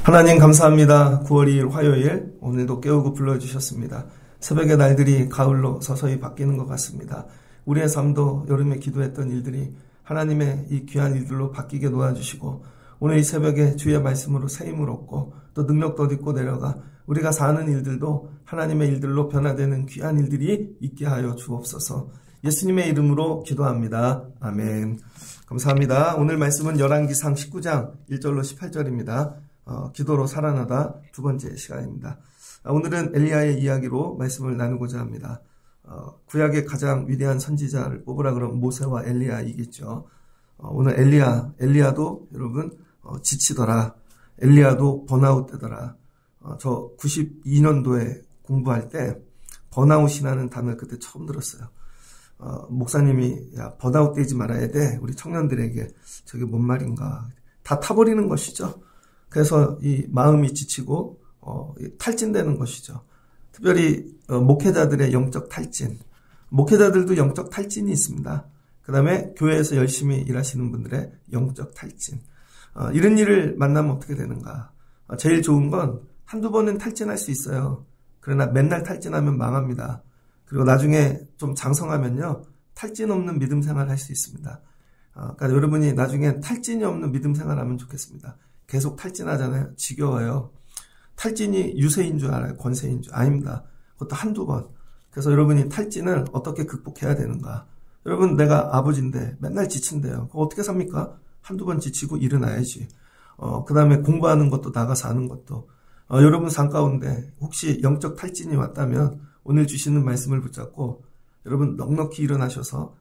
하나님 감사합니다. 9월 2일 화요일 오늘도 깨우고 불러주셨습니다. 새벽의 날들이 가을로 서서히 바뀌는 것 같습니다. 우리의 삶도 여름에 기도했던 일들이 하나님의 이 귀한 일들로 바뀌게 도와주시고 오늘 이 새벽에 주의 말씀으로 새 힘을 얻고 또 능력도 얻고 내려가 우리가 사는 일들도 하나님의 일들로 변화되는 귀한 일들이 있게 하여 주옵소서. 예수님의 이름으로 기도합니다. 아멘. 감사합니다. 오늘 말씀은 열왕기상 19장 1절로 18절입니다. 기도로 살아나다 두 번째 시간입니다. 오늘은 엘리야의 이야기로 말씀을 나누고자 합니다. 구약의 가장 위대한 선지자를 뽑으라 그러면 모세와 엘리야이겠죠. 오늘 엘리야도 여러분 지치더라. 엘리야도 번아웃 되더라. 저 92년도에 공부할 때 번아웃이라는 단어를 그때 처음 들었어요. 목사님이 야 번아웃 되지 말아야 돼. 우리 청년들에게 저게 뭔 말인가. 다 타버리는 것이죠. 그래서 이 마음이 지치고 탈진되는 것이죠. 특별히 목회자들의 영적 탈진. 목회자들도 영적 탈진이 있습니다. 그 다음에 교회에서 열심히 일하시는 분들의 영적 탈진. 이런 일을 만나면 어떻게 되는가. 제일 좋은 건 한두 번은 탈진할 수 있어요. 그러나 맨날 탈진하면 망합니다. 그리고 나중에 좀 장성하면요. 탈진 없는 믿음 생활 할 수 있습니다. 그러니까 여러분이 나중에 탈진이 없는 믿음 생활 하면 좋겠습니다. 계속 탈진하잖아요. 지겨워요. 탈진이 유세인 줄 알아요. 권세인 줄. 아닙니다. 그것도 한두 번. 그래서 여러분이 탈진을 어떻게 극복해야 되는가. 여러분 내가 아버지인데 맨날 지친대요. 그거 어떻게 삽니까? 한두 번 지치고 일어나야지. 그 다음에 공부하는 것도 나가서 하는 것도. 여러분 삶 가운데 혹시 영적 탈진이 왔다면 오늘 주시는 말씀을 붙잡고 여러분 넉넉히 일어나셔서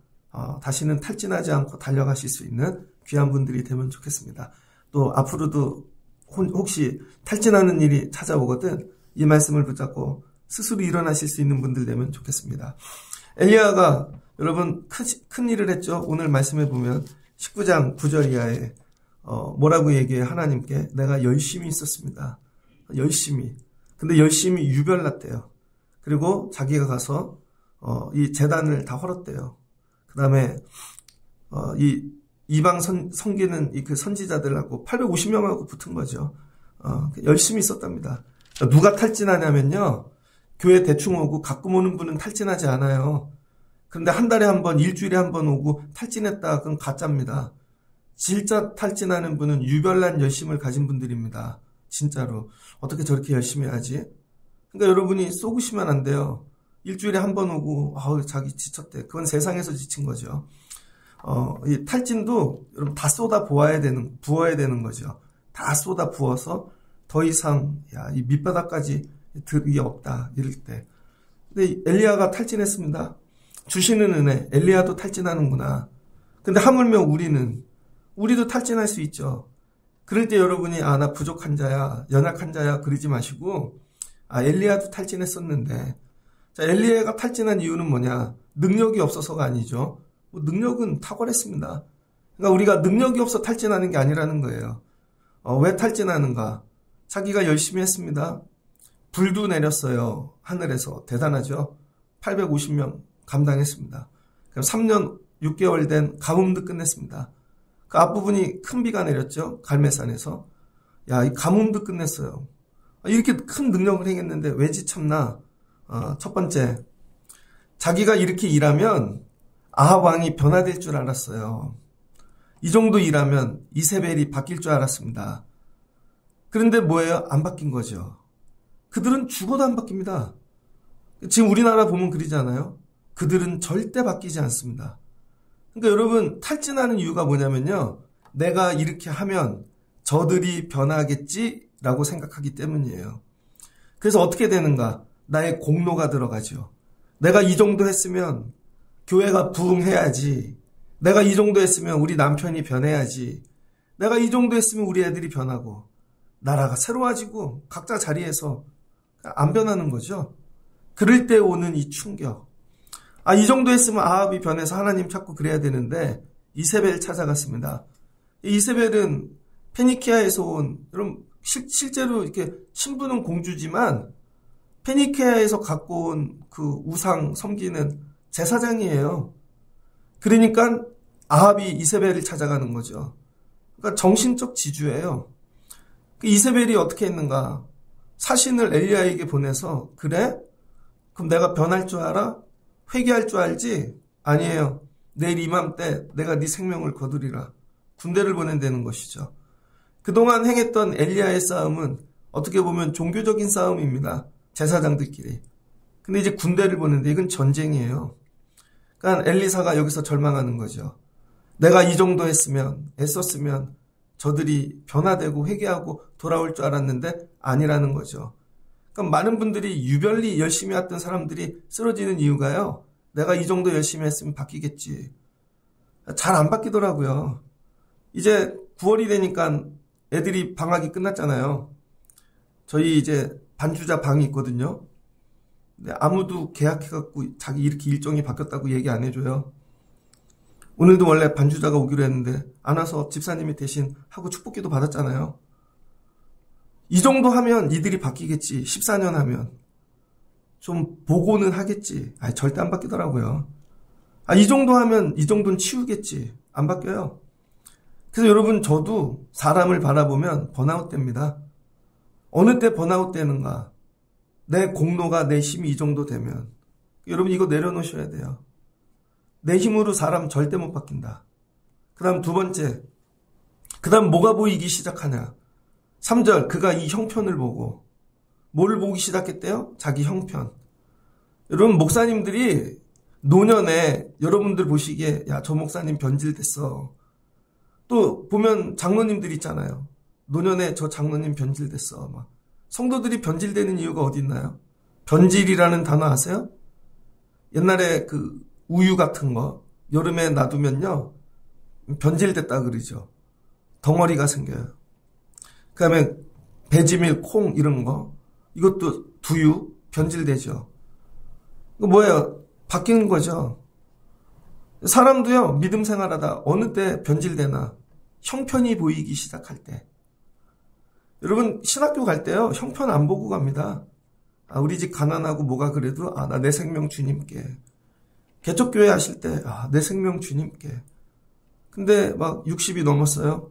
다시는 탈진하지 않고 달려가실 수 있는 귀한 분들이 되면 좋겠습니다. 또 앞으로도 혹시 탈진하는 일이 찾아오거든 이 말씀을 붙잡고 스스로 일어나실 수 있는 분들 되면 좋겠습니다. 엘리야가 여러분 큰 일을 했죠. 오늘 말씀해 보면 19장 9절 이하에 뭐라고 얘기해 하나님께 내가 열심히 있었습니다. 열심히. 근데 열심히 유별났대요. 그리고 자기가 가서 이 제단을 다 헐었대요. 그 다음에 이 이방 섬기는 그 선지자들하고 850명하고 붙은 거죠. 열심히 있었답니다. 누가 탈진하냐면요. 교회 대충 오고 가끔 오는 분은 탈진하지 않아요. 그런데 한 달에 한 번, 일주일에 한 번 오고 탈진했다. 그건 가짜입니다. 진짜 탈진하는 분은 유별난 열심을 가진 분들입니다. 진짜로. 어떻게 저렇게 열심히 하지? 그러니까 여러분이 쏘구시면 안 돼요. 일주일에 한 번 오고 자기 지쳤대. 그건 세상에서 지친 거죠. 이 탈진도 여러분 다 쏟아 부어야 되는 거죠. 다 쏟아 부어서 더 이상 이 밑바닥까지 들이 없다 이럴 때. 근데 엘리야가 탈진했습니다. 주시는 은혜, 엘리야도 탈진하는구나. 근데 하물며 우리도 탈진할 수 있죠. 그럴 때 여러분이 나 부족한 자야, 연약한 자야 그러지 마시고 엘리야도 탈진했었는데 자 엘리야가 탈진한 이유는 뭐냐? 능력이 없어서가 아니죠. 능력은 탁월했습니다. 그러니까 우리가 능력이 없어 탈진하는 게 아니라는 거예요. 왜 탈진하는가? 자기가 열심히 했습니다. 불도 내렸어요. 하늘에서. 대단하죠? 850명 감당했습니다. 3년 6개월 된 가뭄도 끝냈습니다. 그 앞부분이 큰 비가 내렸죠. 갈매산에서. 이 가뭄도 끝냈어요. 이렇게 큰 능력을 행했는데 왜 지쳤나? 첫 번째, 자기가 이렇게 일하면 아합 왕이 변화될 줄 알았어요. 이 정도 일하면 이세벨이 바뀔 줄 알았습니다. 그런데 뭐예요? 안 바뀐 거죠. 그들은 죽어도 안 바뀝니다. 지금 우리나라 보면 그러잖아요. 그들은 절대 바뀌지 않습니다. 그러니까 여러분 탈진하는 이유가 뭐냐면요. 내가 이렇게 하면 저들이 변하겠지라고 생각하기 때문이에요. 그래서 어떻게 되는가? 나의 공로가 들어가죠. 내가 이 정도 했으면 교회가 부흥해야지. 내가 이 정도 했으면 우리 남편이 변해야지. 내가 이 정도 했으면 우리 애들이 변하고 나라가 새로워지고 각자 자리에서 안 변하는 거죠. 그럴 때 오는 이 충격. 이 정도 했으면 아합이 변해서 하나님 찾고 그래야 되는데 이세벨 찾아갔습니다. 이세벨은 페니키아에서 온, 여러분 실제로 이렇게 신부는 공주지만 페니키아에서 갖고 온 그 우상 섬기는 제사장이에요. 그러니까 아합이 이세벨을 찾아가는 거죠. 그러니까 정신적 지주예요. 그 이세벨이 어떻게 했는가? 사신을 엘리야에게 보내서 그래? 그럼 내가 변할 줄 알아? 회개할 줄 알지? 아니에요. 내일 이맘때 내가 네 생명을 거두리라. 군대를 보낸다는 것이죠. 그동안 행했던 엘리야의 싸움은 어떻게 보면 종교적인 싸움입니다. 제사장들끼리. 근데 이제 군대를 보내는데 이건 전쟁이에요. 그러니까 엘리사가 여기서 절망하는 거죠. 내가 이 정도 했으면, 애썼으면 저들이 변화되고 회개하고 돌아올 줄 알았는데 아니라는 거죠. 그러니까 많은 분들이 유별리 열심히 했던 사람들이 쓰러지는 이유가요. 내가 이 정도 열심히 했으면 바뀌겠지. 잘 안 바뀌더라고요. 이제 9월이 되니까 애들이 방학이 끝났잖아요. 저희 이제 반주자 방이 있거든요. 근데 아무도 계약해갖고 자기 이렇게 일정이 바뀌었다고 얘기 안 해줘요. 오늘도 원래 반주자가 오기로 했는데 안 와서 집사님이 대신 하고 축복기도 받았잖아요. 이 정도 하면 이들이 바뀌겠지. 14년 하면. 좀 보고는 하겠지. 절대 안 바뀌더라고요. 이 정도 하면 이 정도는 치우겠지. 안 바뀌어요. 그래서 여러분 저도 사람을 바라보면 번아웃 됩니다. 어느 때 번아웃 되는가? 내 공로가 내 힘이 이 정도 되면 여러분 이거 내려놓으셔야 돼요. 내 힘으로 사람 절대 못 바뀐다. 그 다음 두 번째, 그 다음 뭐가 보이기 시작하냐? 3절, 그가 이 형편을 보고 뭘 보기 시작했대요? 자기 형편. 여러분 목사님들이 노년에 여러분들 보시기에 야, 저 목사님 변질됐어. 또 보면 장로님들 있잖아요. 노년에 저 장로님 변질됐어. 막. 성도들이 변질되는 이유가 어디 있나요? 변질이라는 단어 아세요? 옛날에 그 우유 같은 거 여름에 놔두면요 변질됐다 그러죠. 덩어리가 생겨요. 그 다음에 배지밀, 콩 이런 거 이것도 두유 변질되죠. 이거 뭐예요? 바뀌는 거죠. 사람도요 믿음 생활하다 어느 때 변질되나 형편이 보이기 시작할 때. 여러분 신학교 갈 때요 형편 안 보고 갑니다. 우리 집 가난하고 뭐가 그래도 나 내 생명 주님께. 개척교회 하실 때 내 생명 주님께. 근데 막 60이 넘었어요.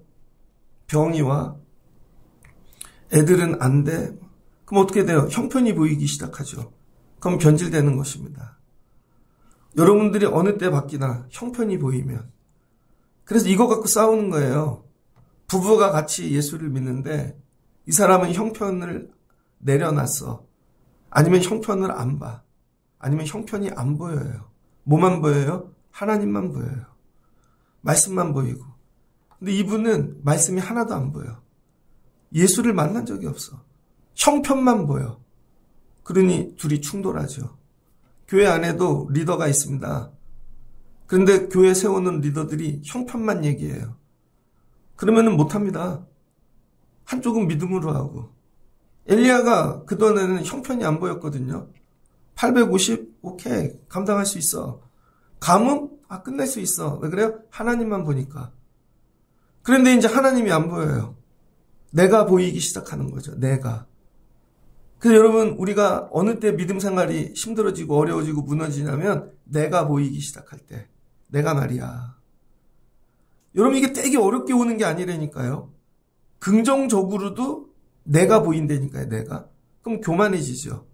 병이 와. 애들은 안 돼. 그럼 어떻게 돼요? 형편이 보이기 시작하죠. 그럼 변질되는 것입니다. 여러분들이 어느 때 바뀌나 형편이 보이면. 그래서 이거 갖고 싸우는 거예요. 부부가 같이 예수를 믿는데 이 사람은 형편을 내려놨어. 아니면 형편을 안 봐. 아니면 형편이 안 보여요. 뭐만 보여요? 하나님만 보여요. 말씀만 보이고. 근데 이분은 말씀이 하나도 안 보여. 예수를 만난 적이 없어. 형편만 보여. 그러니 둘이 충돌하죠. 교회 안에도 리더가 있습니다. 그런데 교회 세우는 리더들이 형편만 얘기해요. 그러면은 못합니다. 한쪽은 믿음으로 하고. 엘리야가 그동안에는 형편이 안 보였거든요. 850? 오케이. 감당할 수 있어. 가뭄? 끝낼 수 있어. 왜 그래요? 하나님만 보니까. 그런데 이제 하나님이 안 보여요. 내가 보이기 시작하는 거죠. 내가. 그래서 여러분 우리가 어느 때 믿음 생활이 힘들어지고 어려워지고 무너지냐면 내가 보이기 시작할 때. 내가 말이야. 여러분 이게 되게 어렵게 오는 게 아니라니까요. 긍정적으로도 내가 보인다니까요. 내가. 그럼 교만해지죠.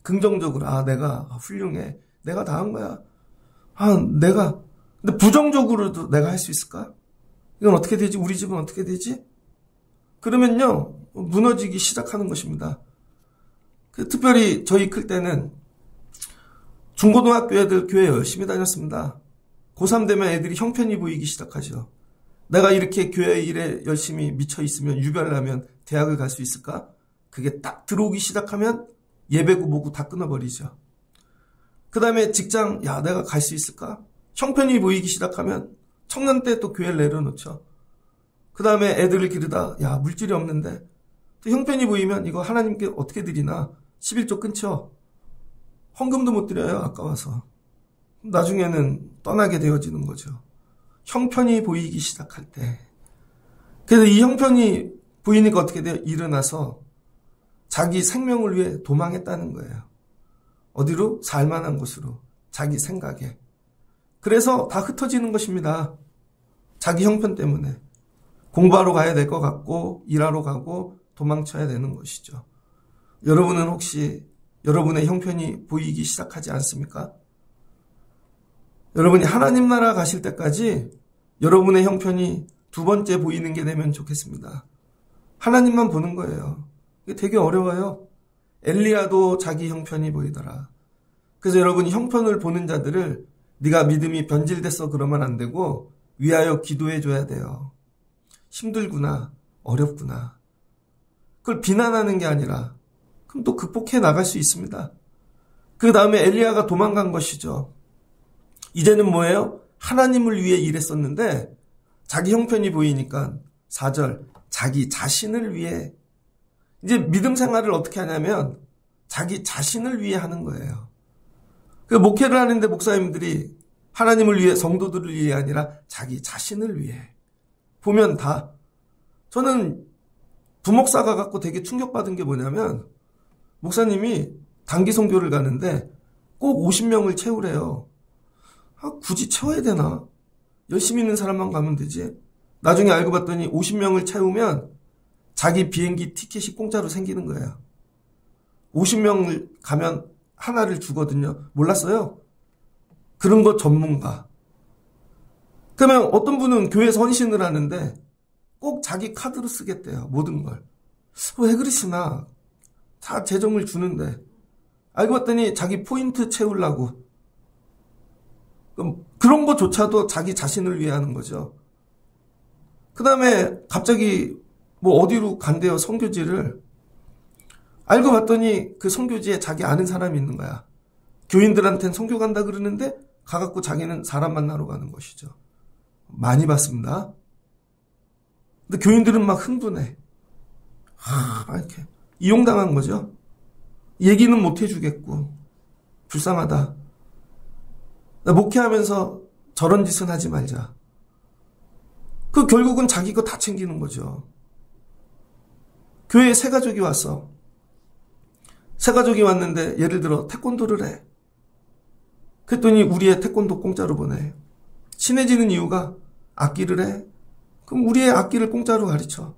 긍정적으로 내가 훌륭해. 내가 다 한 거야. 내가. 근데 부정적으로도 내가 할 수 있을까? 이건 어떻게 되지? 우리 집은 어떻게 되지? 그러면요 무너지기 시작하는 것입니다. 특별히 저희 클 때는 중고등학교 애들 교회 열심히 다녔습니다. 고3 되면 애들이 형편이 보이기 시작하죠. 내가 이렇게 교회 일에 열심히 미쳐 있으면 유별나면 대학을 갈 수 있을까? 그게 딱 들어오기 시작하면 예배고 뭐고 다 끊어버리죠. 그 다음에 직장 내가 갈 수 있을까? 형편이 보이기 시작하면 청년 때 또 교회를 내려놓죠. 그 다음에 애들을 기르다 물질이 없는데 또 형편이 보이면 이거 하나님께 어떻게 드리나 11조 끊죠. 헌금도 못 드려요. 아까워서. 나중에는 떠나게 되어지는 거죠. 형편이 보이기 시작할 때. 그래서 이 형편이 보이니까 어떻게 돼요? 일어나서 자기 생명을 위해 도망했다는 거예요. 어디로? 살만한 곳으로. 자기 생각에. 그래서 다 흩어지는 것입니다. 자기 형편 때문에. 공부하러 가야 될 것 같고 일하러 가고 도망쳐야 되는 것이죠. 여러분은 혹시 여러분의 형편이 보이기 시작하지 않습니까? 여러분이 하나님 나라 가실 때까지 여러분의 형편이 두 번째 보이는 게 되면 좋겠습니다. 하나님만 보는 거예요. 이게 되게 어려워요. 엘리야도 자기 형편이 보이더라. 그래서 여러분이 형편을 보는 자들을 네가 믿음이 변질됐어 그러면 안 되고 위하여 기도해 줘야 돼요. 힘들구나, 어렵구나. 그걸 비난하는 게 아니라 그럼 또 극복해 나갈 수 있습니다. 그 다음에 엘리야가 도망간 것이죠. 이제는 뭐예요? 하나님을 위해 일했었는데 자기 형편이 보이니까 4절 자기 자신을 위해 이제 믿음 생활을 어떻게 하냐면 자기 자신을 위해 하는 거예요. 그 목회를 하는데 목사님들이 하나님을 위해 성도들을 위해 아니라 자기 자신을 위해 보면 다 저는 부목사가 갖고 되게 충격받은 게 뭐냐면 목사님이 단기 선교를 가는데 꼭 50명을 채우래요. 굳이 채워야 되나? 열심히 있는 사람만 가면 되지. 나중에 알고 봤더니 50명을 채우면 자기 비행기 티켓이 공짜로 생기는 거예요. 50명을 가면 하나를 주거든요. 몰랐어요? 그런 거 전문가. 그러면 어떤 분은 교회에서 헌신을 하는데 꼭 자기 카드로 쓰겠대요. 모든 걸. 왜 그러시나? 다 재정을 주는데. 알고 봤더니 자기 포인트 채우려고. 그런 거조차도 자기 자신을 위해 하는 거죠. 그 다음에 갑자기 뭐 어디로 간대요. 선교지를. 알고 봤더니 그 선교지에 자기 아는 사람이 있는 거야. 교인들한테는 선교 간다 그러는데 가갖고 자기는 사람 만나러 가는 것이죠. 많이 봤습니다. 근데 교인들은 막 흥분해. 막 이렇게 이용당한 거죠. 얘기는 못 해주겠고 불쌍하다. 나 목회하면서 저런 짓은 하지 말자. 그 결국은 자기 거 다 챙기는 거죠. 교회에 새 가족이 왔어. 새 가족이 왔는데 예를 들어 태권도를 해. 그랬더니 우리의 태권도 공짜로 보내. 친해지는 이유가 악기를 해. 그럼 우리의 악기를 공짜로 가르쳐.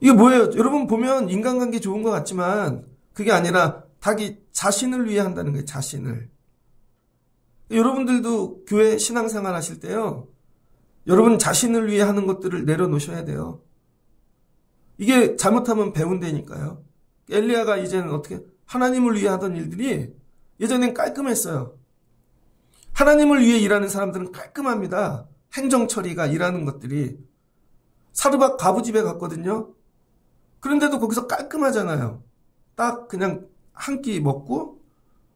이게 뭐예요? 여러분 보면 인간관계 좋은 것 같지만 그게 아니라 자기 자신을 위해 한다는 거예요. 자신을. 여러분들도 교회 신앙생활 하실 때요. 여러분 자신을 위해 하는 것들을 내려놓으셔야 돼요. 이게 잘못하면 배운다니까요. 엘리야가 이제는 어떻게 하나님을 위해 하던 일들이 예전엔 깔끔했어요. 하나님을 위해 일하는 사람들은 깔끔합니다. 행정 처리가 일하는 것들이. 사르밧 과부집에 갔거든요. 그런데도 거기서 깔끔하잖아요. 딱 그냥 한 끼 먹고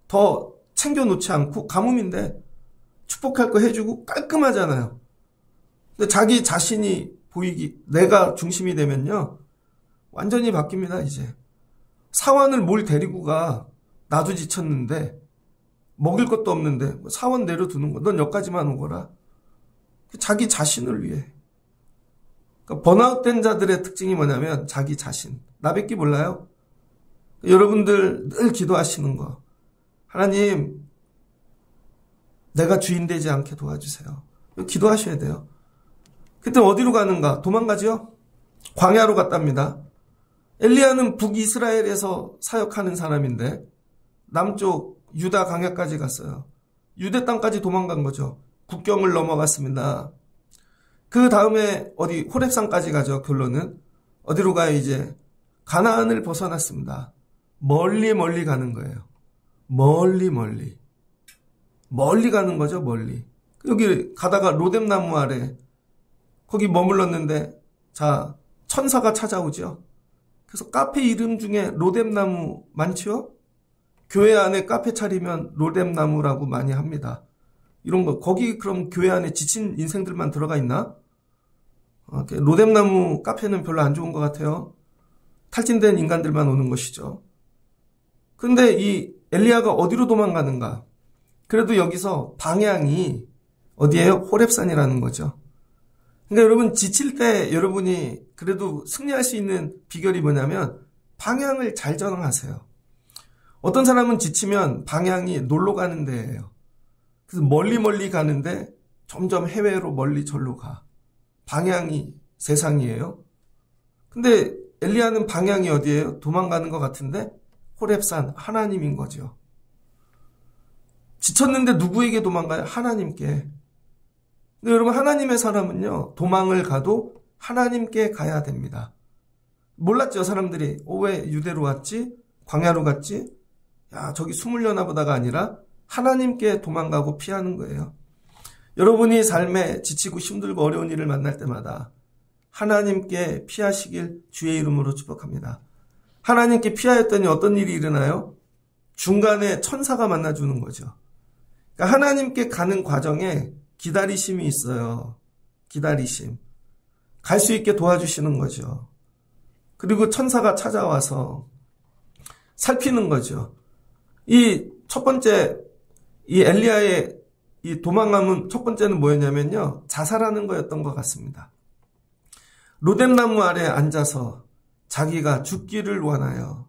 더 챙겨놓지 않고 가뭄인데 축복할 거 해주고 깔끔하잖아요. 근데 자기 자신이 보이기 내가 중심이 되면요. 완전히 바뀝니다. 이제. 사원을 뭘 데리고 가. 나도 지쳤는데 먹을 것도 없는데 사원 내려두는 거. 넌 여기까지만 오거라. 자기 자신을 위해. 그러니까 번아웃된 자들의 특징이 뭐냐면 자기 자신. 나밖에 몰라요. 여러분들 늘 기도하시는 거. 하나님, 내가 주인 되지 않게 도와주세요. 기도하셔야 돼요. 그때 어디로 가는가? 도망가죠? 광야로 갔답니다. 엘리야는 북이스라엘에서 사역하는 사람인데 남쪽 유다 광야까지 갔어요. 유대 땅까지 도망간 거죠. 국경을 넘어갔습니다. 그 다음에 어디 호렙산까지 가죠. 결론은 어디로 가요? 이제 가나안을 벗어났습니다. 멀리 멀리 가는 거예요. 멀리 가는 거죠. 멀리. 여기 가다가 로뎀나무 아래 거기 머물렀는데 자 천사가 찾아오죠. 그래서 카페 이름 중에 로뎀나무 많죠? 교회 안에 카페 차리면 로뎀나무라고 많이 합니다. 이런 거 거기 그럼 교회 안에 지친 인생들만 들어가 있나? 로뎀나무 카페는 별로 안 좋은 것 같아요. 탈진된 인간들만 오는 것이죠. 그런데 이 엘리야가 어디로 도망가는가? 그래도 여기서 방향이 어디예요? 호렙산이라는 거죠. 그러니까 여러분 지칠 때 여러분이 그래도 승리할 수 있는 비결이 뭐냐면 방향을 잘 정하세요. 어떤 사람은 지치면 방향이 놀러 가는 데예요. 그래서 멀리 가는데 점점 해외로 멀리 절로 가. 방향이 세상이에요. 근데 엘리야는 방향이 어디예요? 도망가는 것 같은데 호렙산 하나님인 거죠. 지쳤는데 누구에게 도망가요? 하나님께. 근데 여러분 하나님의 사람은요. 도망을 가도 하나님께 가야 됩니다. 몰랐죠 사람들이. 왜 유대로 왔지? 광야로 갔지? 야 저기 숨으려나 보다가 아니라 하나님께 도망가고 피하는 거예요. 여러분이 삶에 지치고 힘들고 어려운 일을 만날 때마다 하나님께 피하시길 주의 이름으로 축복합니다. 하나님께 피하였더니 어떤 일이 일어나요? 중간에 천사가 만나주는 거죠. 그러니까 하나님께 가는 과정에 기다리심이 있어요. 기다리심. 갈 수 있게 도와주시는 거죠. 그리고 천사가 찾아와서 살피는 거죠. 이 첫 번째, 이 엘리야의 이 도망감은 첫 번째는 뭐였냐면요. 자살하는 거였던 것 같습니다. 로뎀나무 아래 앉아서 자기가 죽기를 원하여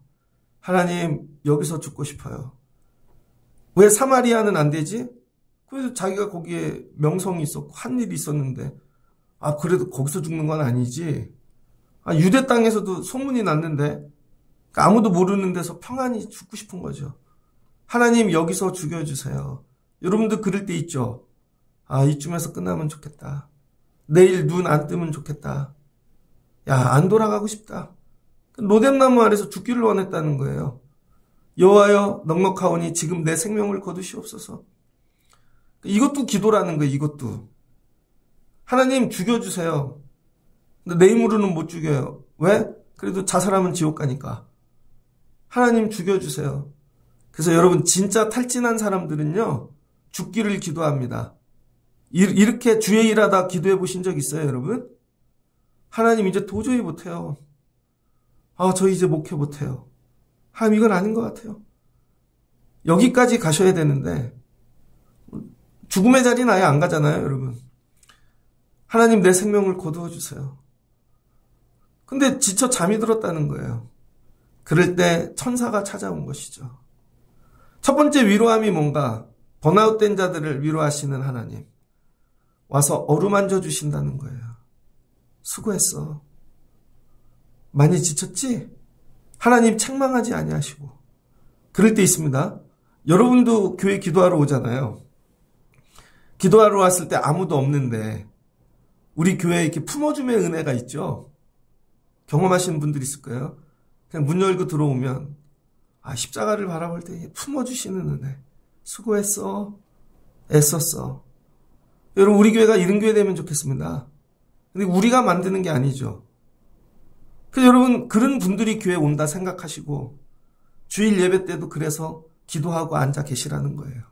하나님 여기서 죽고 싶어요. 왜 사마리아는 안 되지? 그래서 자기가 거기에 명성이 있었고 한 일이 있었는데 그래도 거기서 죽는 건 아니지. 유대 땅에서도 소문이 났는데 아무도 모르는 데서 평안히 죽고 싶은 거죠. 하나님 여기서 죽여주세요. 여러분도 그럴 때 있죠. 이쯤에서 끝나면 좋겠다. 내일 눈 안 뜨면 좋겠다. 안 돌아가고 싶다. 로뎀나무 아래서 죽기를 원했다는 거예요. 여호와여 넉넉하오니 지금 내 생명을 거두시옵소서. 이것도 기도라는 거예요. 이것도. 하나님 죽여주세요. 근데 내 힘으로는 못 죽여요. 왜? 그래도 자살하면 지옥 가니까. 하나님 죽여주세요. 그래서 여러분 진짜 탈진한 사람들은요. 죽기를 기도합니다. 이렇게 주의 일하다 기도해 보신 적 있어요, 여러분? 하나님 이제 도저히 못해요. 저 이제 목회 못해요. 하나님 이건 아닌 것 같아요. 여기까지 가셔야 되는데 죽음의 자리는 아예 안 가잖아요, 여러분. 하나님 내 생명을 거두어 주세요. 근데 지쳐 잠이 들었다는 거예요. 그럴 때 천사가 찾아온 것이죠. 첫 번째 위로함이 뭔가? 번아웃된 자들을 위로하시는 하나님. 와서 어루만져 주신다는 거예요. 수고했어. 많이 지쳤지? 하나님 책망하지 아니하시고. 그럴 때 있습니다. 여러분도 교회 기도하러 오잖아요. 기도하러 왔을 때 아무도 없는데 우리 교회에 이렇게 품어줌의 은혜가 있죠. 경험하시는 분들이 있을 거예요. 그냥 문 열고 들어오면 십자가를 바라볼 때 품어주시는 은혜. 수고했어. 애썼어. 여러분 우리 교회가 이런 교회 되면 좋겠습니다. 근데 우리가 만드는 게 아니죠. 그래서 여러분 그런 분들이 교회 온다 생각하시고 주일 예배 때도 그래서 기도하고 앉아 계시라는 거예요.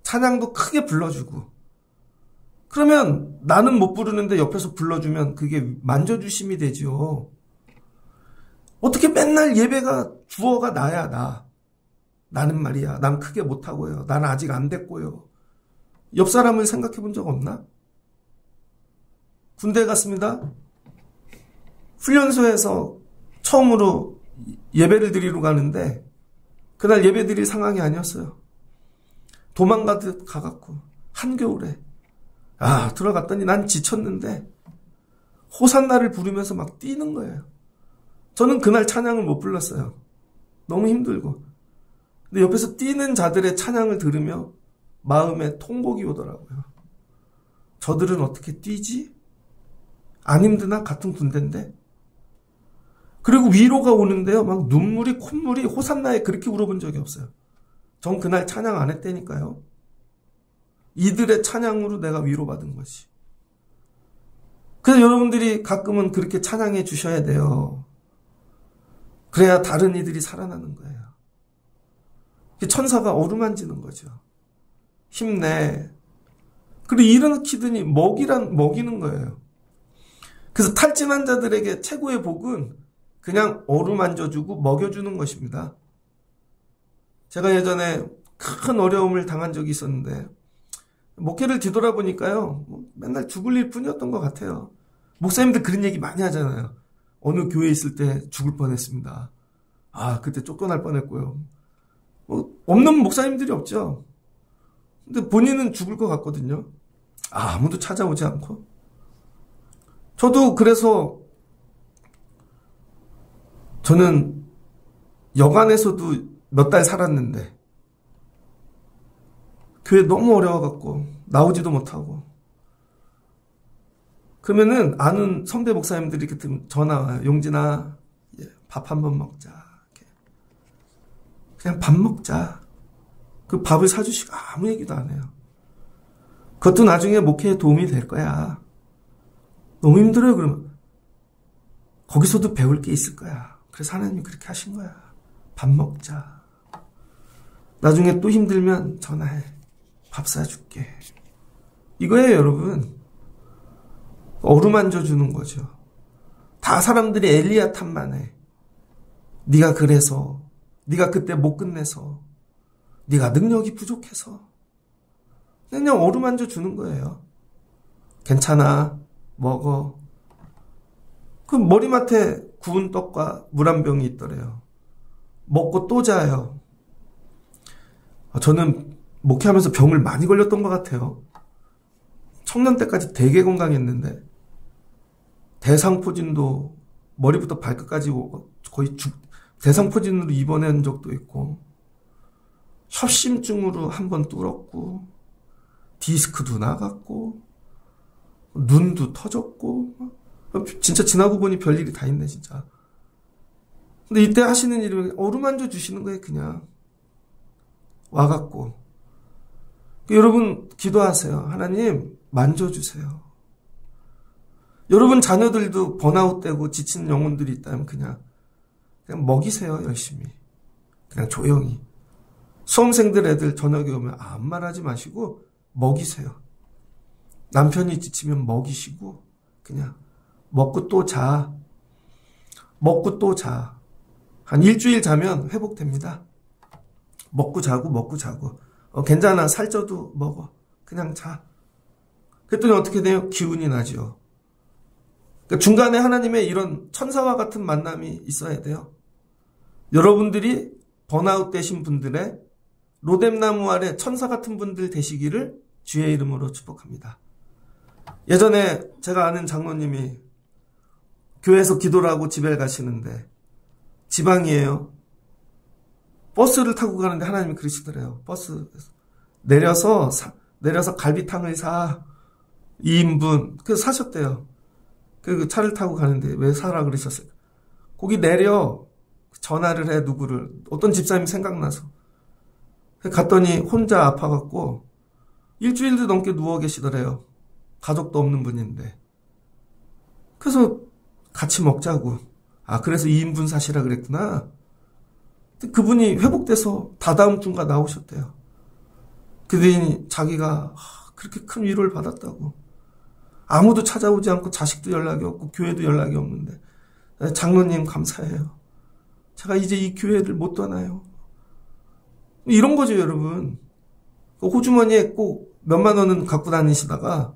찬양도 크게 불러주고 그러면 나는 못 부르는데 옆에서 불러주면 그게 만져주심이 되죠. 어떻게 맨날 예배가 주어가 나야 나. 나는 말이야. 난 크게 못하고요. 나는 아직 안 됐고요. 옆 사람을 생각해 본 적 없나? 군대 갔습니다. 훈련소에서 처음으로 예배를 드리러 가는데 그날 예배 드릴 상황이 아니었어요. 도망가듯 가갖고 한겨울에 들어갔더니 난 지쳤는데 호산나를 부르면서 막 뛰는 거예요. 저는 그날 찬양을 못 불렀어요. 너무 힘들고. 근데 옆에서 뛰는 자들의 찬양을 들으며 마음에 통곡이 오더라고요. 저들은 어떻게 뛰지? 안 힘드나? 같은 군대인데. 그리고 위로가 오는데요. 막 눈물이 콧물이 호산나에 그렇게 울어본 적이 없어요. 전 그날 찬양 안 했다니까요. 이들의 찬양으로 내가 위로받은 것이. 그래서 여러분들이 가끔은 그렇게 찬양해 주셔야 돼요. 그래야 다른 이들이 살아나는 거예요. 천사가 어루만지는 거죠. 힘내. 그리고 일으키더니 먹이는 거예요. 그래서 탈진한 자들에게 최고의 복은 그냥 어루만져주고 먹여주는 것입니다. 제가 예전에 큰 어려움을 당한 적이 있었는데 목회를 뒤돌아보니까요. 맨날 죽을 일 뿐이었던 것 같아요. 목사님들 그런 얘기 많이 하잖아요. 어느 교회에 있을 때 죽을 뻔했습니다. 그때 쫓겨날 뻔했고요. 없는 목사님들이 없죠. 근데 본인은 죽을 것 같거든요. 아무도 찾아오지 않고. 저도 그래서 저는 여관에서도 몇 달 살았는데 교회 너무 어려워갖고 나오지도 못하고. 그러면은 아는 선배 목사님들이 이렇게 전화 와요. 용진아, 밥 한번 먹자. 그냥 밥 먹자. 그 밥을 사주시고 아무 얘기도 안 해요. 그것도 나중에 목회에 도움이 될 거야. 너무 힘들어요, 그러면. 거기서도 배울 게 있을 거야. 그래서 하나님이 그렇게 하신 거야. 밥 먹자. 나중에 또 힘들면 전화해. 밥 사줄게. 이거예요, 여러분. 어루만져 주는 거죠. 다 사람들이 엘리야 탓만 해. 네가 그래서, 네가 그때 못 끝내서, 네가 능력이 부족해서. 그냥 어루만져 주는 거예요. 괜찮아. 먹어. 그 머리맡에 구운 떡과 물 한 병이 있더래요. 먹고 또 자요. 저는 목회하면서 병을 많이 걸렸던 것 같아요. 청년 때까지 되게 건강했는데 대상포진도 머리부터 발끝까지 거의 대상포진으로 입원한 적도 있고 협심증으로 한 번 뚫었고 디스크도 나갔고 눈도 터졌고 진짜 지나고 보니 별일이 다 있네 진짜. 근데 이때 하시는 일이 어루만져 주시는 거예요. 그냥 와갖고 여러분 기도하세요. 하나님 만져주세요. 여러분 자녀들도 번아웃되고 지친 영혼들이 있다면 그냥 먹이세요. 열심히. 그냥 조용히. 수험생들 애들 저녁에 오면 아무 말하지 마시고 먹이세요. 남편이 지치면 먹이시고 그냥 먹고 또 자. 먹고 또 자. 한 일주일 자면 회복됩니다. 먹고 자고. 괜찮아. 살쪄도 먹어. 그냥 자. 그랬더니 어떻게 돼요? 기운이 나죠. 그러니까 중간에 하나님의 이런 천사와 같은 만남이 있어야 돼요. 여러분들이 번아웃 되신 분들의 로뎀나무 아래 천사 같은 분들 되시기를 주의 이름으로 축복합니다. 예전에 제가 아는 장로님이 교회에서 기도를 하고 집에 가시는데 지방이에요. 버스를 타고 가는데 하나님이 그러시더래요. 버스 내려서 갈비탕을 사 2인분 그래서 사셨대요. 그 차를 타고 가는데 왜 사라 그러셨어요? 거기 내려 전화를 해 누구를 어떤 집사님이 생각나서 갔더니 혼자 아파갖고 일주일도 넘게 누워 계시더래요. 가족도 없는 분인데 그래서 같이 먹자고. 아 그래서 2인분 사시라 그랬구나. 그분이 회복돼서 다다음 주인가 나오셨대요. 그랬더니 자기가 그렇게 큰 위로를 받았다고. 아무도 찾아오지 않고 자식도 연락이 없고 교회도 연락이 없는데 장로님 감사해요. 제가 이제 이 교회를 못 떠나요. 이런 거죠 여러분. 호주머니에 꼭 몇만 원은 갖고 다니시다가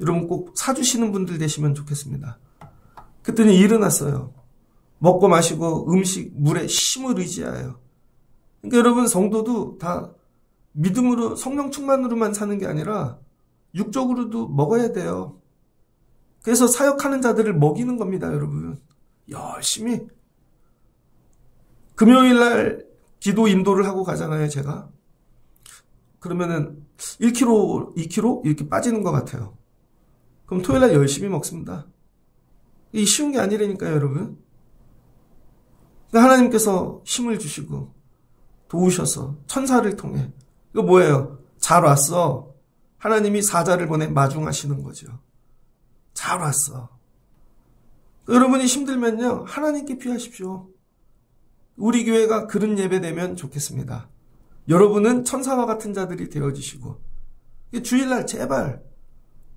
여러분 꼭 사주시는 분들 되시면 좋겠습니다. 그랬더니 일어났어요. 먹고 마시고 음식, 물에 힘을 의지하여. 그러니까 여러분 성도도 다 믿음으로 성령 충만으로만 사는 게 아니라 육적으로도 먹어야 돼요. 그래서 사역하는 자들을 먹이는 겁니다, 여러분. 열심히. 금요일 날 기도 인도를 하고 가잖아요, 제가. 그러면은 1kg, 2kg 이렇게 빠지는 것 같아요. 그럼 토요일 날 열심히 먹습니다. 이게 쉬운 게 아니라니까요, 여러분. 하나님께서 힘을 주시고 도우셔서 천사를 통해 이거 뭐예요? 잘 왔어. 하나님이 사자를 보내 마중하시는 거죠. 잘 왔어. 여러분이 힘들면요. 하나님께 피하십시오. 우리 교회가 그런 예배 되면 좋겠습니다. 여러분은 천사와 같은 자들이 되어주시고 주일날 제발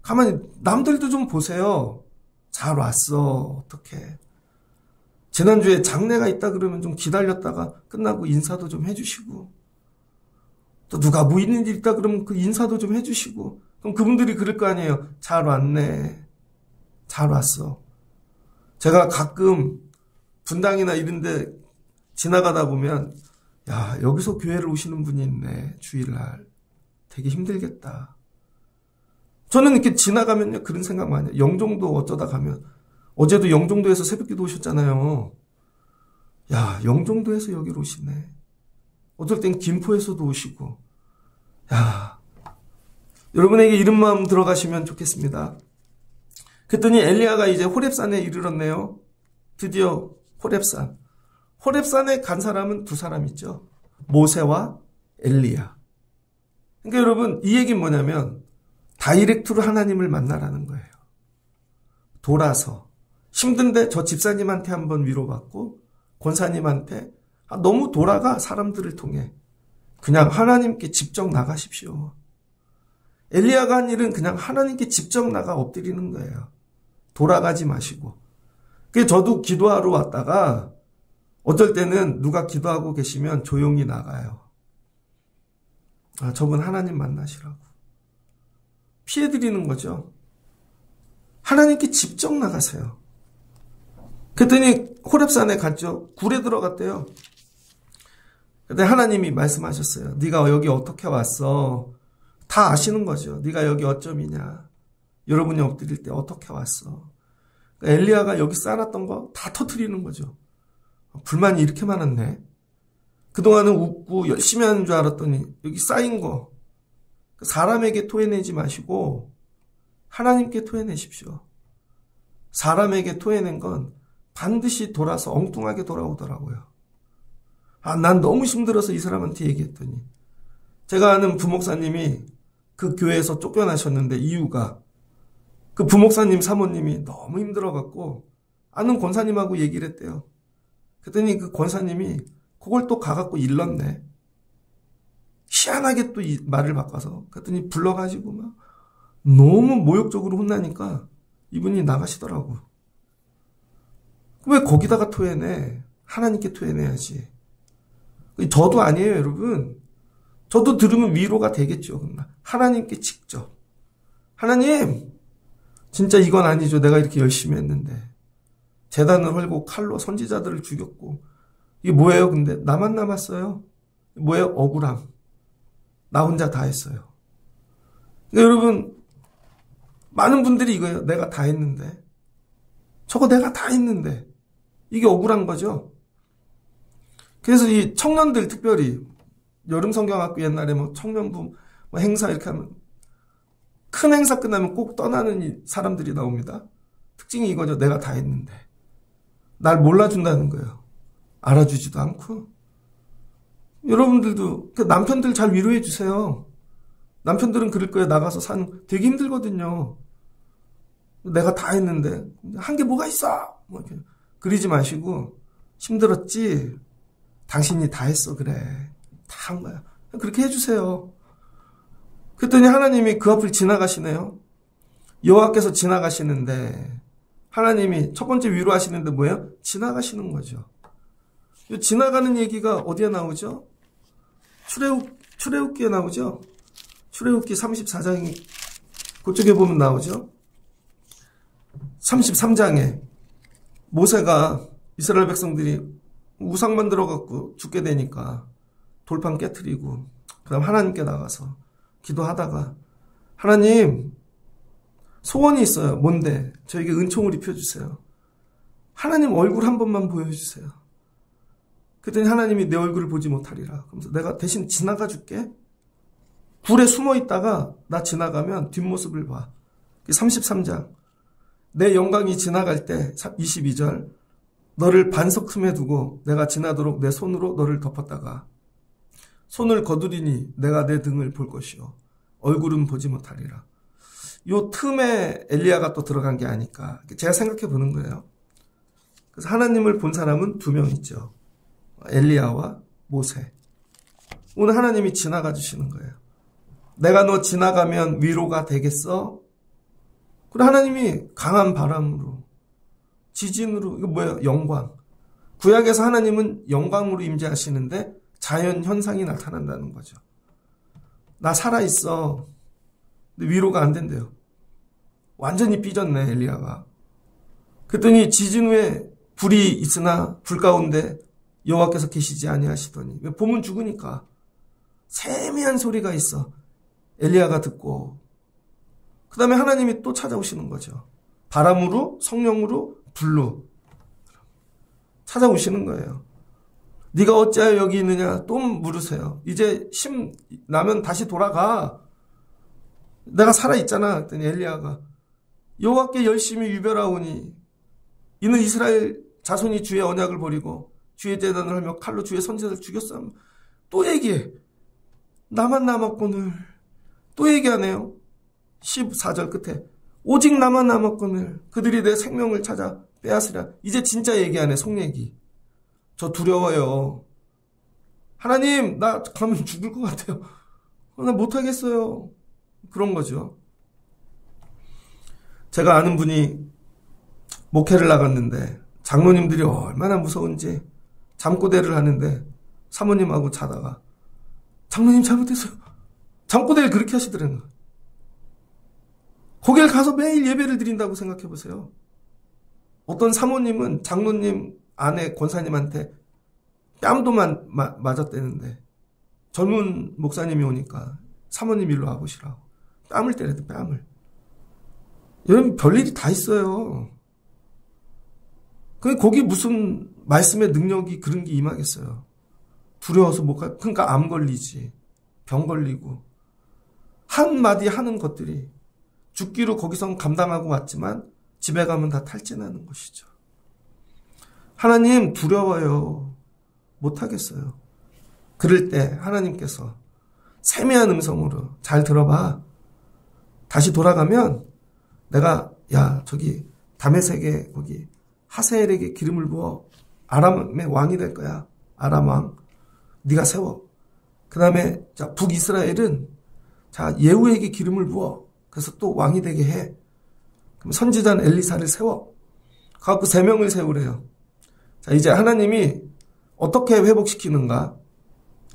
가만히 남들도 좀 보세요. 잘 왔어. 어떡해. 지난주에 장례가 있다 그러면 좀 기다렸다가 끝나고 인사도 좀 해주시고 또 누가 뭐 있는 일 있다 그러면 그 인사도 좀 해주시고 그럼 그분들이 그럴 거 아니에요. 잘 왔네. 잘 왔어. 제가 가끔 분당이나 이런 데 지나가다 보면 야 여기서 교회를 오시는 분이 있네. 주일날 되게 힘들겠다. 저는 이렇게 지나가면요, 그런 생각 많이 해요. 영종도 어쩌다 가면, 어제도 영종도에서 새벽기도 오셨잖아요. 야, 영종도에서 여기로 오시네. 어떨 땐 김포에서도 오시고. 야, 여러분에게 이런 마음 들어가시면 좋겠습니다. 그랬더니 엘리야가 이제 호렙산에 이르렀네요. 드디어 호렙산. 호렙산에 간 사람은 두 사람 있죠. 모세와 엘리야. 그러니까 여러분, 이 얘기는 뭐냐면 다이렉트로 하나님을 만나라는 거예요. 돌아서 힘든데 저 집사님한테 한번 위로받고 권사님한테 너무 돌아가 사람들을 통해 그냥 하나님께 직접 나가십시오. 엘리야가 한 일은 그냥 하나님께 직접 나가 엎드리는 거예요. 돌아가지 마시고. 그래서 저도 기도하러 왔다가 어떨 때는 누가 기도하고 계시면 조용히 나가요. 아, 저분 하나님 만나시라고. 피해드리는 거죠. 하나님께 직접 나가세요. 그랬더니 호렙산에 갔죠. 굴에 들어갔대요. 근데 하나님이 말씀하셨어요. 네가 여기 어떻게 왔어? 다 아시는 거죠. 네가 여기 어쩌미냐. 여러분이 엎드릴 때 어떻게 왔어? 그러니까 엘리야가 여기 쌓아놨던 거 다 터뜨리는 거죠. 불만이 이렇게 많았네. 그동안은 웃고 열심히 하는 줄 알았더니 여기 쌓인 거 사람에게 토해내지 마시고 하나님께 토해내십시오. 사람에게 토해낸 건 반드시 돌아서 엉뚱하게 돌아오더라고요. 아, 난 너무 힘들어서 이 사람한테 얘기했더니 제가 아는 부목사님이 그 교회에서 쫓겨나셨는데 이유가 그 부목사님 사모님이 너무 힘들어갖고 아는 권사님하고 얘기를 했대요. 그랬더니 그 권사님이 그걸 또 가갖고 일렀네. 희한하게 또 이 말을 바꿔서 그랬더니 불러가지고 막 너무 모욕적으로 혼나니까 이분이 나가시더라고. 왜 거기다가 토해내? 하나님께 토해내야지. 저도 아니에요, 여러분. 저도 들으면 위로가 되겠죠. 하나님께 직접. 하나님, 진짜 이건 아니죠. 내가 이렇게 열심히 했는데. 제단을 헐고 칼로 선지자들을 죽였고. 이게 뭐예요? 근데 나만 남았어요. 뭐예요? 억울함. 나 혼자 다 했어요. 그러니까 여러분, 많은 분들이 이거예요. 내가 다 했는데. 저거 내가 다 했는데. 이게 억울한 거죠. 그래서 이 청년들 특별히 여름 성경학교 옛날에 뭐 청년부 뭐 행사 이렇게 하면 큰 행사 끝나면 꼭 떠나는 이 사람들이 나옵니다. 특징이 이거죠. 내가 다 했는데. 날 몰라준다는 거예요. 알아주지도 않고. 여러분들도 남편들 잘 위로해 주세요. 남편들은 그럴 거예요. 나가서 사는 되게 힘들거든요. 내가 다 했는데 한 게 뭐가 있어? 뭐 이렇게 그러지 마시고 힘들었지? 당신이 다 했어. 그래. 다 한 거야. 그렇게 해주세요. 그랬더니 하나님이 그 앞을 지나가시네요. 여호와께서 지나가시는데 하나님이 첫 번째 위로하시는데 뭐예요? 지나가시는 거죠. 이 지나가는 얘기가 어디에 나오죠? 출애굽기에 나오죠? 출애굽기 34장 그쪽에 보면 나오죠? 33장에 모세가 이스라엘 백성들이 우상 만들어갖고 죽게 되니까 돌판 깨트리고 그다음 하나님께 나가서 기도하다가 하나님 소원이 있어요. 뭔데? 저에게 은총을 입혀주세요. 하나님 얼굴 한 번만 보여주세요. 그랬더니 하나님이 내 얼굴을 보지 못하리라. 그러면서 내가 대신 지나가 줄게. 굴에 숨어 있다가 나 지나가면 뒷모습을 봐. 33장. 내 영광이 지나갈 때 22절. 너를 반석 틈에 두고 내가 지나도록 내 손으로 너를 덮었다가 손을 거두리니 내가 내 등을 볼 것이요 얼굴은 보지 못하리라. 요 틈에 엘리야가 또 들어간 게 아닐까 제가 생각해 보는 거예요. 그래서 하나님을 본 사람은 두 명 있죠. 엘리야와 모세. 오늘 하나님이 지나가 주시는 거예요. 내가 너 지나가면 위로가 되겠어? 그리고 하나님이 강한 바람으로 지진으로 이거 뭐예요? 영광. 구약에서 하나님은 영광으로 임재하시는데 자연 현상이 나타난다는 거죠. 나 살아있어. 근데 위로가 안 된대요. 완전히 삐졌네 엘리야가. 그랬더니 지진 후에 불이 있으나 불 가운데 여호와께서 계시지 아니하시더니 보면 죽으니까 세미한 소리가 있어. 엘리야가 듣고 그 다음에 하나님이 또 찾아오시는 거죠. 바람으로, 성령으로, 불로 찾아오시는 거예요. 네가 어찌하여 여기 있느냐 또 물으세요. 이제 심 나면 다시 돌아가. 내가 살아있잖아. 그랬더니 엘리야가 여호와께 열심히 유별하오니 이는 이스라엘 자손이 주의 언약을 버리고 주의 제단을 하며 칼로 주의 선지자를 죽였음. 또 얘기해. 나만 남았거늘. 또 얘기하네요. 14절 끝에 오직 나만 남았거늘 그들이 내 생명을 찾아 빼앗으랴. 이제 진짜 얘기하네. 속얘기. 저 두려워요. 하나님 나 가면 죽을 것 같아요. 나 못하겠어요. 그런 거죠. 제가 아는 분이 목회를 나갔는데 장로님들이 얼마나 무서운지 잠꼬대를 하는데 사모님하고 자다가 장로님 잘못했어요. 잠꼬대를 그렇게 하시더라고요. 거길 가서 매일 예배를 드린다고 생각해 보세요. 어떤 사모님은 장로님 아내 권사님한테 뺨도 맞았대는데 젊은 목사님이 오니까 사모님 일로 와보시라고 뺨을 때려도 뺨을. 여러분 별일이 다 있어요. 거기 무슨 말씀의 능력이 그런 게 임하겠어요. 두려워서 못 가. 그러니까 암 걸리지. 병 걸리고. 한마디 하는 것들이 죽기로 거기선 감당하고 왔지만 집에 가면 다 탈진하는 것이죠. 하나님 두려워요. 못하겠어요. 그럴 때 하나님께서 세미한 음성으로 잘 들어봐. 다시 돌아가면 내가 저기 다메섹에 거기 하세엘에게 기름을 부어 아람의 왕이 될 거야. 아람 왕. 네가 세워. 그 다음에 북이스라엘은 예후에게 기름을 부어. 그래서 또 왕이 되게 해. 그럼 선지자는 엘리사를 세워. 그래갖고 3명을 세우래요. 이제 하나님이 어떻게 회복시키는가?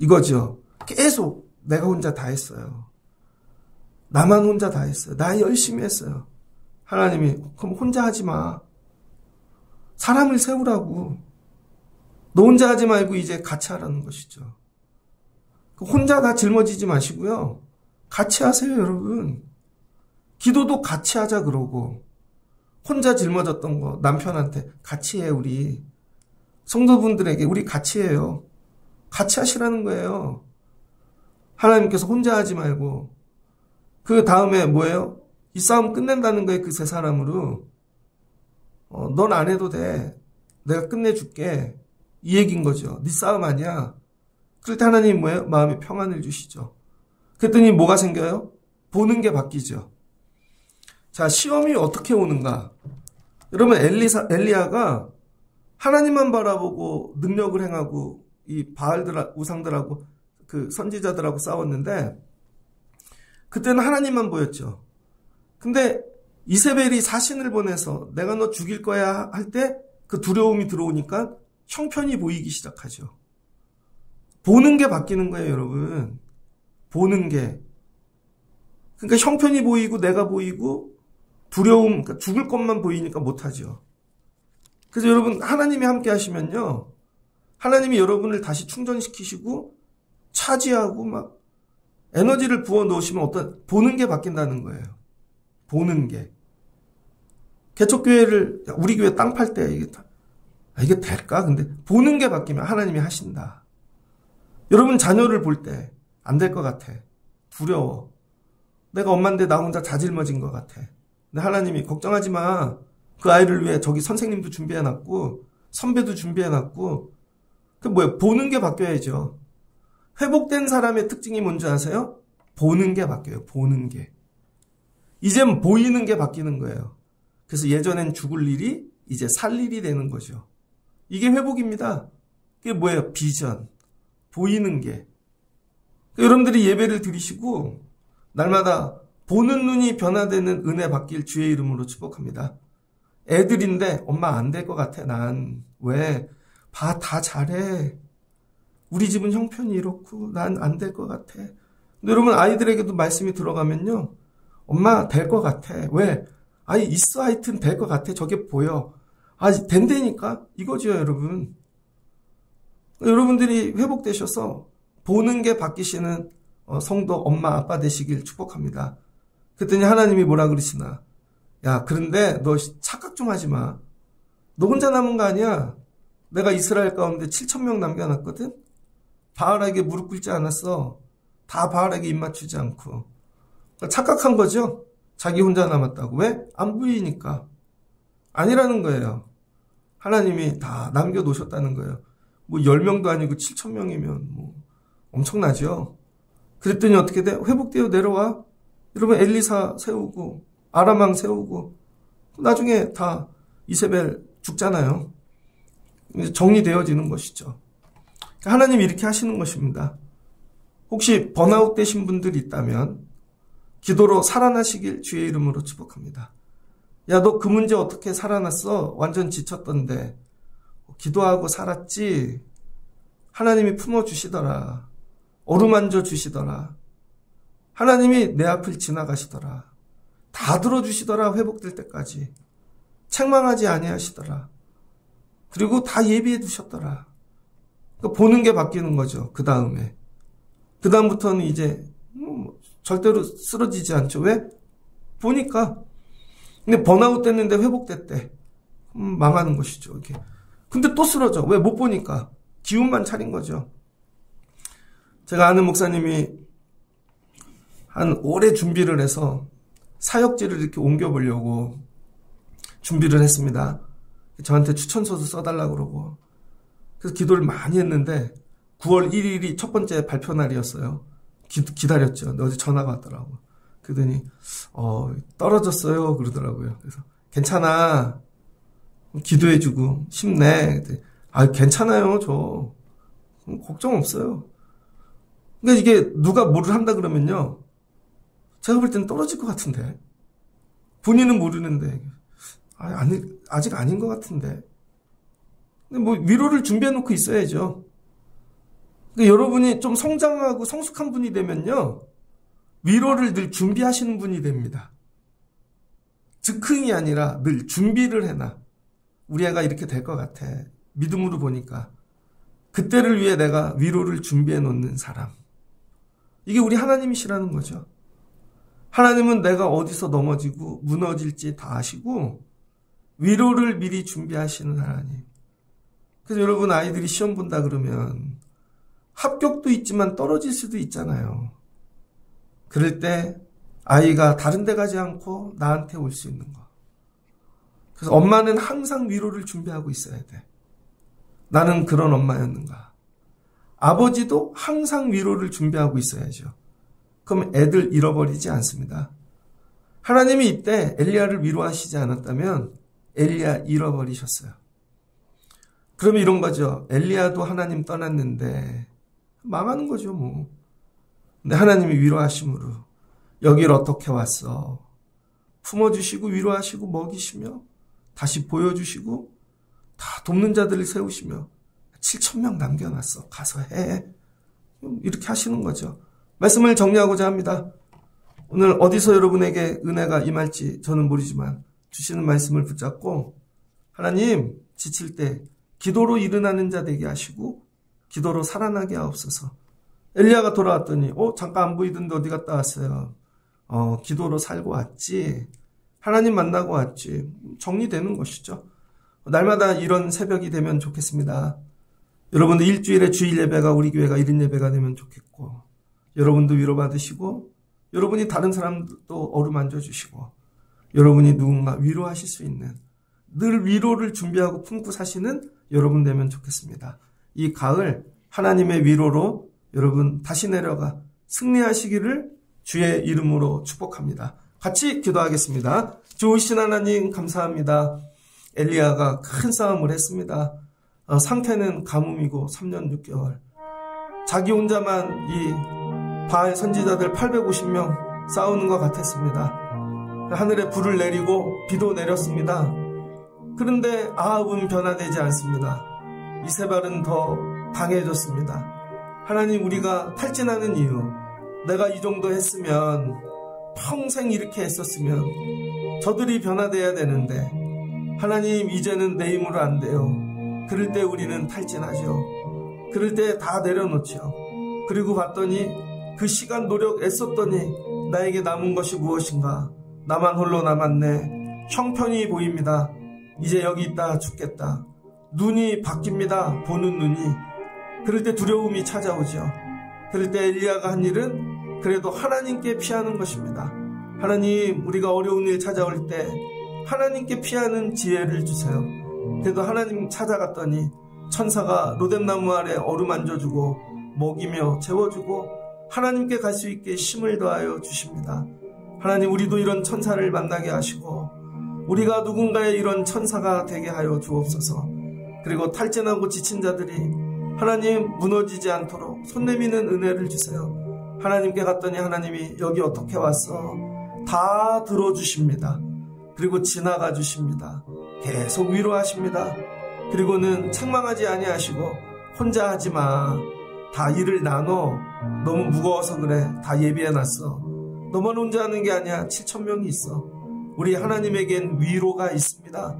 이거죠. 계속 내가 혼자 다 했어요. 나만 혼자 다 했어요. 나 열심히 했어요. 하나님이 그럼 혼자 하지 마. 사람을 세우라고. 너 혼자 하지 말고 이제 같이 하라는 것이죠. 혼자 다 짊어지지 마시고요. 같이 하세요, 여러분. 기도도 같이 하자 그러고 혼자 짊어졌던 거 남편한테 같이 해 우리. 성도분들에게 우리 같이 해요. 같이 하시라는 거예요. 하나님께서 혼자 하지 말고 그 다음에 뭐예요? 이 싸움 끝낸다는 거예요. 그 3사람으로. 넌 안 해도 돼. 내가 끝내줄게. 이 얘기인 거죠. 네 싸움 아니야. 그럴 때 하나님 뭐예요? 마음에 평안을 주시죠. 그랬더니 뭐가 생겨요? 보는 게 바뀌죠. 자, 시험이 어떻게 오는가? 여러분 엘리야가 하나님만 바라보고 능력을 행하고 이 바알들 우상들하고 그 선지자들하고 싸웠는데 그때는 하나님만 보였죠. 근데 이세벨이 사신을 보내서 내가 너 죽일 거야 할 때 그 두려움이 들어오니까 형편이 보이기 시작하죠. 보는 게 바뀌는 거예요, 여러분. 보는 게. 그러니까 형편이 보이고 내가 보이고 두려움, 그러니까 죽을 것만 보이니까 못하죠. 그래서 여러분 하나님이 함께 하시면요. 하나님이 여러분을 다시 충전시키시고 차지하고 막 에너지를 부어 놓으시면 보는 게 바뀐다는 거예요. 보는 게. 개척교회를 우리 교회 땅 팔 때 이게 될까? 근데 보는 게 바뀌면 하나님이 하신다. 여러분 자녀를 볼 때 안 될 것 같아. 두려워. 내가 엄마인데 나 혼자 자질머진 것 같아. 근데 하나님이 걱정하지 마. 그 아이를 위해 저기 선생님도 준비해놨고 선배도 보는 게 바뀌어야죠. 회복된 사람의 특징이 뭔지 아세요? 보는 게 바뀌어요. 보는 게. 이젠 보이는 게 바뀌는 거예요. 그래서 예전엔 죽을 일이 이제 살 일이 되는 거죠. 이게 회복입니다. 그게 뭐예요? 비전. 보이는 게. 여러분들이 예배를 드리시고 날마다 보는 눈이 변화되는 은혜 받길 주의 이름으로 축복합니다. 애들인데 엄마 안 될 것 같아. 난 왜? 봐, 다 잘해. 우리 집은 형편이 이렇고 난 안 될 것 같아. 근데 여러분 아이들에게도 말씀이 들어가면요. 엄마 될 것 같아. 왜? 아니 있어 하여튼 될 것 같아. 저게 보여. 된다니까? 이거죠 여러분. 여러분들이 회복되셔서 보는 게 바뀌시는 성도 엄마 아빠 되시길 축복합니다. 그랬더니 하나님이 뭐라 그러시나? 야, 그런데 너 착각 좀 하지 마. 너 혼자 남은 거 아니야? 내가 이스라엘 가운데 7,000명 남겨놨거든? 바알에게 무릎 꿇지 않았어. 다 바알에게 입 맞추지 않고. 착각한 거죠? 자기 혼자 남았다고. 왜? 안 보이니까. 아니라는 거예요. 하나님이 다 남겨놓으셨다는 거예요. 뭐 10명도 아니고 7,000명이면 뭐 엄청나죠? 그랬더니 어떻게 돼? 회복되어 내려와. 여러분 엘리사 세우고 아람왕 세우고 나중에 다 이세벨 죽잖아요. 이제 정리되어지는 것이죠. 하나님이 이렇게 하시는 것입니다. 혹시 번아웃 되신 분들이 있다면 기도로 살아나시길 주의 이름으로 축복합니다. 야, 너 그 문제 어떻게 살아났어? 완전 지쳤던데. 기도하고 살았지? 하나님이 품어주시더라. 어루만져 주시더라. 하나님이 내 앞을 지나가시더라. 다 들어주시더라. 회복될 때까지. 책망하지 아니하시더라. 그리고 다 예비해 두셨더라. 그러니까 보는 게 바뀌는 거죠. 그 다음부터는 이제 절대로 쓰러지지 않죠. 왜? 보니까. 근데 번아웃 됐는데 회복됐대. 망하는 것이죠. 이렇게. 근데 또 쓰러져. 왜? 못 보니까. 기운만 차린 거죠. 제가 아는 목사님이 한 오래 준비를 해서 사역지를 이렇게 옮겨보려고 준비를 했습니다. 저한테 추천서도 써달라고 그러고. 그래서 기도를 많이 했는데 9월 1일이 첫 번째 발표 날이었어요. 기다렸죠. 어제 전화가 왔더라고. 그러더니 떨어졌어요 그러더라고요. 그래서 괜찮아. 기도해주고 힘내. 괜찮아요. 저 걱정 없어요. 그러니까 이게 누가 뭐를 한다 그러면요. 제가 볼 때는 떨어질 것 같은데. 본인은 모르는데. 아직 아닌 것 같은데. 근데 뭐 위로를 준비해 놓고 있어야죠. 그러니까 여러분이 좀 성장하고 성숙한 분이 되면요. 위로를 늘 준비하시는 분이 됩니다. 즉흥이 아니라 늘 준비를 해놔. 우리 애가 이렇게 될 것 같아. 믿음으로 보니까. 그때를 위해 내가 위로를 준비해 놓는 사람. 이게 우리 하나님이시라는 거죠. 하나님은 내가 어디서 넘어지고 무너질지 다 아시고 위로를 미리 준비하시는 하나님. 그래서 여러분 아이들이 시험 본다 그러면 합격도 있지만 떨어질 수도 있잖아요. 그럴 때 아이가 다른 데 가지 않고 나한테 올 수 있는 거. 그래서 엄마는 항상 위로를 준비하고 있어야 돼. 나는 그런 엄마였는가. 아버지도 항상 위로를 준비하고 있어야죠. 그럼 애들 잃어버리지 않습니다. 하나님이 이때 엘리야를 위로하시지 않았다면 엘리야 잃어버리셨어요. 그러면 이런 거죠. 엘리야도 하나님 떠났는데 망하는 거죠 뭐. 근데 하나님이 위로하심으로 여길 어떻게 왔어. 품어주시고 위로하시고 먹이시며 다시 보여주시고 다 돕는 자들을 세우시며 7,000명 남겨놨어. 가서 해. 이렇게 하시는 거죠. 말씀을 정리하고자 합니다. 오늘 어디서 여러분에게 은혜가 임할지 저는 모르지만 주시는 말씀을 붙잡고 하나님 지칠 때 기도로 일어나는 자 되게 하시고 기도로 살아나게 하옵소서. 엘리야가 돌아왔더니 잠깐 안 보이던데 어디 갔다 왔어요. 기도로 살고 왔지. 하나님 만나고 왔지. 정리되는 것이죠. 날마다 이런 새벽이 되면 좋겠습니다. 여러분도 일주일에 주일 예배가 우리 교회가 1인 예배가 되면 좋겠고 여러분도 위로받으시고 여러분이 다른 사람도 어루만져 주시고 여러분이 누군가 위로하실 수 있는 늘 위로를 준비하고 품고 사시는 여러분 되면 좋겠습니다. 이 가을 하나님의 위로로 여러분 다시 내려가 승리하시기를 주의 이름으로 축복합니다. 같이 기도하겠습니다. 좋으신 하나님 감사합니다. 엘리야가 큰 싸움을 했습니다. 상태는 가뭄이고 3년 6개월. 자기 혼자만 이 바알 선지자들 850명 싸우는 것 같았습니다. 하늘에 불을 내리고 비도 내렸습니다. 그런데 아합은 변화되지 않습니다. 이세발은 더 강해졌습니다. 하나님 우리가 탈진하는 이유 내가 이 정도 했으면 평생 이렇게 했었으면 저들이 변화돼야 되는데 하나님 이제는 내 힘으로 안 돼요. 그럴 때 우리는 탈진하죠. 그럴 때 다 내려놓죠. 그리고 봤더니 그 시간 노력 애썼더니 나에게 남은 것이 무엇인가? 나만 홀로 남았네. 형편이 보입니다. 이제 여기 있다 죽겠다. 눈이 바뀝니다. 보는 눈이. 그럴 때 두려움이 찾아오죠. 그럴 때 엘리야가 한 일은 그래도 하나님께 피하는 것입니다. 하나님, 우리가 어려운 일 찾아올 때 하나님께 피하는 지혜를 주세요. 그래도 하나님 찾아갔더니 천사가 로뎀나무 아래 어루만져주고 먹이며 재워주고 하나님께 갈 수 있게 힘을 더하여 주십니다. 하나님, 우리도 이런 천사를 만나게 하시고 우리가 누군가의 이런 천사가 되게 하여 주옵소서. 그리고 탈진하고 지친 자들이 하나님 무너지지 않도록 손 내미는 은혜를 주세요. 하나님께 갔더니 하나님이 여기 어떻게 왔어? 다 들어주십니다. 그리고 지나가 주십니다. 계속 위로하십니다. 그리고는 책망하지 아니하시고 혼자 하지마. 다 일을 나눠. 너무 무거워서 그래. 다 예비해놨어. 너만 혼자 하는 게 아니야. 7,000명이 있어. 우리 하나님에겐 위로가 있습니다.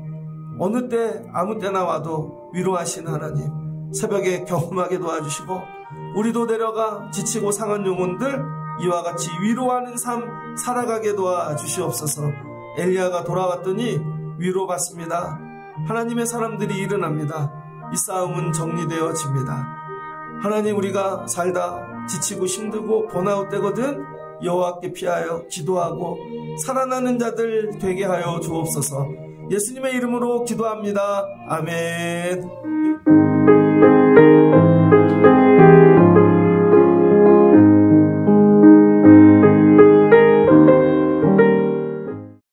어느 때 아무 때나 와도 위로하시는 하나님, 새벽에 경험하게 도와주시고 우리도 내려가 지치고 상한 영혼들 이와 같이 위로하는 삶 살아가게 도와주시옵소서. 엘리야가 돌아왔더니 위로받습니다. 하나님의 사람들이 일어납니다. 이 싸움은 정리되어집니다. 하나님, 우리가 살다 지치고 힘들고 번아웃 되거든 여호와께 피하여 기도하고 살아나는 자들 되게 하여 주옵소서. 예수님의 이름으로 기도합니다. 아멘.